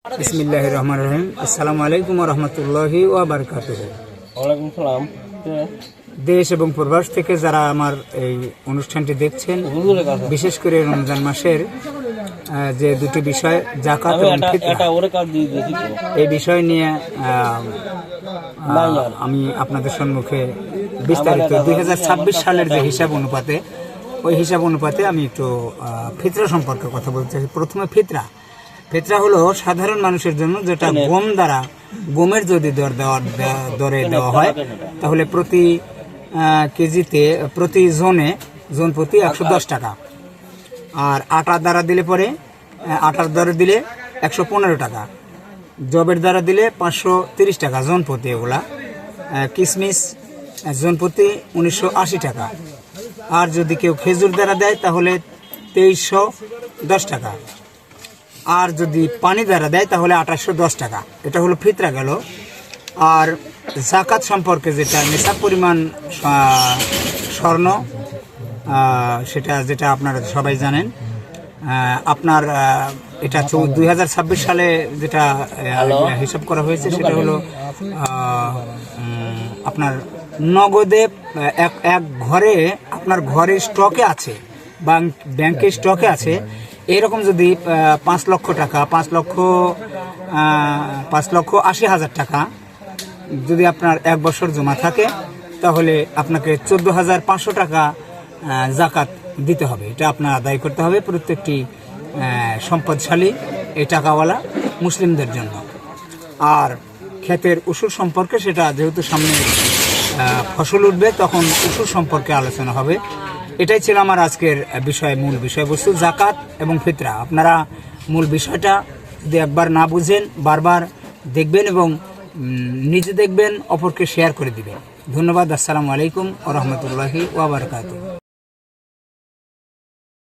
বিসমিল্লাহির রহমানির রহিম। আসসালামু আলাইকুম ওয়া রাহমাতুল্লাহি ওয়া বারাকাতুহু। ওয়ালাইকুম সালাম। দেশ এবং প্রবাস থেকে যারা আমার এই অনুষ্ঠানটি দেখছেন, বিশেষ করে রমজান মাসের যে দুটি বিষয় যাকাত এবং ফিতরা, এই বিষয় নিয়ে আমি আপনাদের সম্মুখে বিস্তারিত 2026 সালের যে হিসাব অনুপাতে, ওই হিসাব অনুপাতে আমি একটু ফিতরা সম্পর্কে কথা বলতে চাই। প্রথমে ফিতরা হলো সাধারণ মানুষের জন্য, যেটা গমের যদি দরে দেওয়া হয় তাহলে প্রতি কেজিতে, প্রতি জন প্রতি 110 টাকা। আর আটার দ্বারা দিলে পরে, আটার দরে দিলে 115 টাকা, জবের দ্বারা দিলে 530 টাকা জন প্রতি। এগুলা কিশমিশ জন প্রতি 1980 টাকা। আর যদি কেউ খেজুর দ্বারা দেয় তাহলে 2310 টাকা। আর যদি পানি দ্বারা দেয় তাহলে 2810 টাকা। এটা হলো ফিতরা গেল। আর যাকাত সম্পর্কে, যেটা নিসাব পরিমাণ স্বর্ণ, যেটা আপনারা সবাই জানেন, আপনার এটা 2026 সালে যেটা হিসাব করা হয়েছে সেটা হলো আপনার নগদে এক ঘরে, আপনার ঘরে স্টকে আছে, ব্যাংকে স্টকে আছে, এরকম যদি 5 লক্ষ টাকা, 5,80,000 টাকা যদি আপনার 1 বছর জমা থাকে, তাহলে আপনাকে 14,500 টাকা যাকাত দিতে হবে। এটা আপনার আদায় করতে হবে প্রত্যেকটি সম্পদশালী, এই টাকাওয়ালা মুসলিমদের জন্য। আর ক্ষেতের উসুল সম্পর্কে, সেটা যেহেতু সামনে ফসল উঠবে, তখন উসুল সম্পর্কে আলোচনা হবে। এটাই ছিল আমার আজকের মূল বিষয়বস্তু, যাকাত এবং ফিতরা। আপনারা মূল বিষয়টা যদি একবার না বুঝেন, বারবার দেখবেন এবং নিজে দেখবেন, অপরকে শেয়ার করে দিবেন। ধন্যবাদ। আসসালামু আলাইকুম ওয়া রাহমাতুল্লাহি ওয়া বারাকাতুহু।